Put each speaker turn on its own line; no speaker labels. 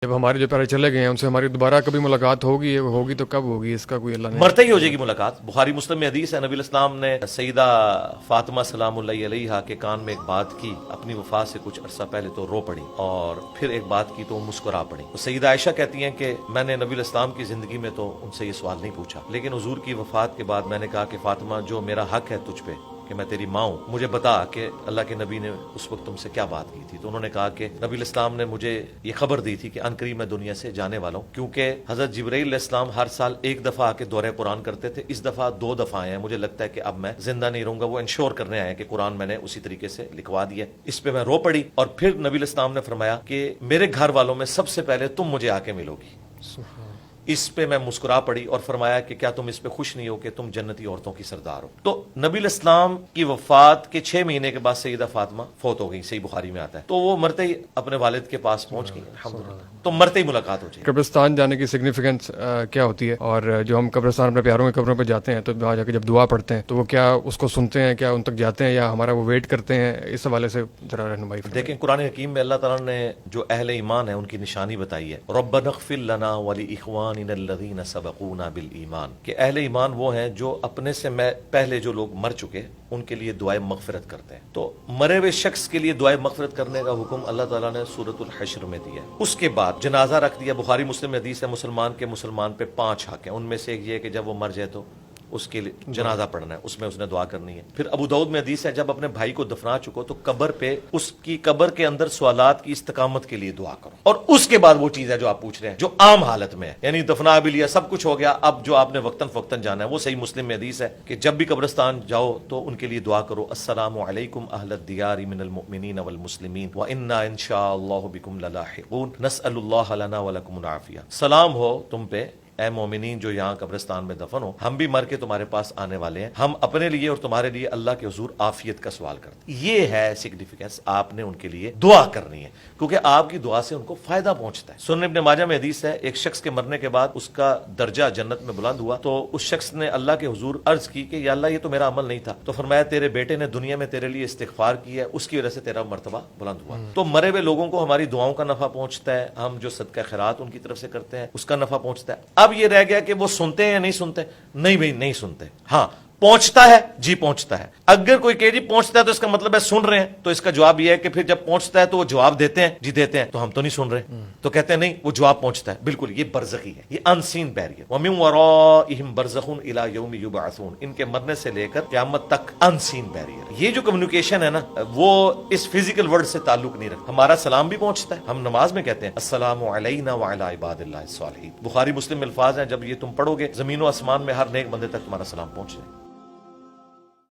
جب ہمارے جو پیارے چلے گئے ہیں ان سے ہماری دوبارہ کبھی ملاقات ہوگی تو کب ہوگی، اس کا کوئی اللہ نہیں.
مرتے ہی ہو جائے گی ملاقات. بخاری مسلم میں حدیث ہے، نبی الاسلام نے سیدہ فاطمہ سلام اللہ علیہا کے کان میں ایک بات کی اپنی وفات سے کچھ عرصہ پہلے، تو رو پڑی، اور پھر ایک بات کی تو مسکرا پڑی. تو سیدہ عائشہ کہتی ہیں کہ میں نے نبی الاسلام کی زندگی میں تو ان سے یہ سوال نہیں پوچھا، لیکن حضور کی وفات کے بعد میں نے کہا کہ فاطمہ، جو میرا حق ہے تجھ پہ کہ میں تیری ماں ہوں، مجھے بتا کہ اللہ کے نبی نے اس وقت تم سے کیا بات کی تھی. تو انہوں نے کہا کہ نبی الاسلام نے مجھے یہ خبر دی تھی کہ عنقریب میں دنیا سے جانے والا ہوں، کیونکہ حضرت جبرائیل علیہ السلام ہر سال ایک دفعہ آ کے دورہ قرآن کرتے تھے، اس دفعہ 2 دفعہ آئے ہیں، مجھے لگتا ہے کہ اب میں زندہ نہیں رہوں گا. وہ انشور کرنے آئے ہیں کہ قرآن میں نے اسی طریقے سے لکھوا دیا. اس پہ میں رو پڑی، اور پھر نبی الاسلام نے فرمایا کہ میرے گھر والوں میں سب سے پہلے تم مجھے آ کے ملو گی. اس پہ میں مسکرا پڑی اور فرمایا کہ کیا تم اس پہ خوش نہیں ہو کہ تم جنتی عورتوں کی سردار ہو. تو نبی الاسلام کی وفات کے 6 مہینے کے بعد سیدہ فاطمہ فوت ہو گئی، صحیح بخاری میں آتا ہے. تو وہ مرتے ہی اپنے والد کے پاس پہنچ گئی الحمدللہ. تو مرتے ہی ملاقات ہو جائے.
قبرستان جانے کی سگنیفیکینس کیا ہوتی ہے، اور جو ہم قبرستان اپنے پیاروں کی قبروں پہ جاتے ہیں تو وہاں جا کے جب دعا پڑھتے ہیں تو وہ کیا اس کو سنتے ہیں، کیا ان تک جاتے ہیں، یا ہمارا وہ ویٹ کرتے ہیں؟ اس حوالے سے ذرا رہنمائی فرمائیں.
دیکھیں، قرآن حکیم میں اللہ تعالیٰ نے جو اہل ایمان ہے ان کی نشانی بتائی ہے، ربنا اغفر لنا ولاخواننا الذین سبقونا بالایمان، کہ اہل ایمان وہ ہیں جو اپنے سے پہلے جو لوگ مر چکے ان کے لیے دعائے مغفرت کرتے ہیں. تو مرے ہوئے شخص کے لیے دعائے مغفرت کرنے کا حکم اللہ تعالیٰ نے سورۃ الحشر میں دیا ہے. اس کے بعد جنازہ رکھ دیا. بخاری مسلم میں حدیث ہے، مسلمان پہ 5 حق ہیں. ان میں سے ایک یہ ہے کہ جب وہ مر جائے تو اس کے لیے جنازہ پڑھنا ہے، اس میں اس نے دعا کرنی ہے. پھر ابو داؤد میں حدیث ہے، جب اپنے بھائی کو دفنا چکو تو قبر پہ اس کی قبر کے اندر سوالات کی استقامت کے لیے دعا کرو. اور اس کے بعد وہ چیز ہے جو آپ پوچھ رہے ہیں، جو عام حالت میں ہے، یعنی دفنا بھی لیا، سب کچھ ہو گیا، اب جو آپ نے وقتاً فوقتاً جانا ہے. وہ صحیح مسلم میں حدیث ہے کہ جب بھی قبرستان جاؤ تو ان کے لیے دعا کرو، السلام علیکم اہل الدیار من المؤمنین والمسلمین وانا ان شاء اللہ بکم للاحقون نسأل اللہ لنا ولکم العافیہ. سلام ہو تم پہ اے مومنین جو یہاں قبرستان میں دفن ہو، ہم بھی مر کے تمہارے پاس آنے والے ہیں، ہم اپنے لیے اور تمہارے لیے اللہ کے حضور عافیت کا سوال کرتے ہیں. یہ ہے سگنیفیکینس، آپ نے ان کے لیے دعا کرنی ہے کیونکہ آپ کی دعا سے ان کو فائدہ پہنچتا ہے. سنن ابن ماجہ میں حدیث ہے، ایک شخص کے مرنے کے بعد اس کا درجہ جنت میں بلند ہوا تو اس شخص نے اللہ کے حضور عرض کی کہ یا اللہ یہ تو میرا عمل نہیں تھا. تو فرمایا تیرے بیٹے نے دنیا میں تیرے لیے استغفار کیا ہے، اس کی وجہ سے تیرا مرتبہ بلند ہوا. تو مرے ہوئے لوگوں کو ہماری دعاؤں کا نفع پہنچتا ہے، ہم جو صدقہ خیرات ان کی طرف سے کرتے ہیں اس کا نفع پہنچتا ہے. اب یہ رہ گیا کہ وہ سنتے ہیں یا نہیں سنتے. نہیں بھائی نہیں سنتے. ہاں پہنچتا ہے، جی پہنچتا ہے. اگر کوئی کہ جی پہنچتا ہے تو اس کا مطلب ہے سن رہے ہیں، تو اس کا جواب یہ ہے کہ پھر جب پہنچتا ہے تو وہ جواب دیتے ہیں، جی دیتے ہیں، تو ہم تو نہیں سن رہے. تو کہتے ہیں نہیں وہ جواب پہنچتا ہے. بالکل یہ برزخی ہے، یہ ان سین بیریئر. وَمِن وَرَائِهِمْ بَرْزَخٌ إِلَى يَوْمِ يُبْعَثُونَ، ان کے مرنے سے لے کر قیامت تک ان سین بیریئر. یہ جو کمیونیکیشن ہے نا وہ اس فزیکل ورلڈ سے تعلق نہیں رکھتا. ہمارا سلام بھی پہنچتا ہے، ہم نماز میں کہتے ہیں السلام علینا وعلی عباد اللہ الصالحین. بخاری مسلم میں الفاظ ہیں جب یہ تم پڑھو گے زمین و آسمان میں ہر نیک بندے تک تمہارا سلام پہنچ جائے.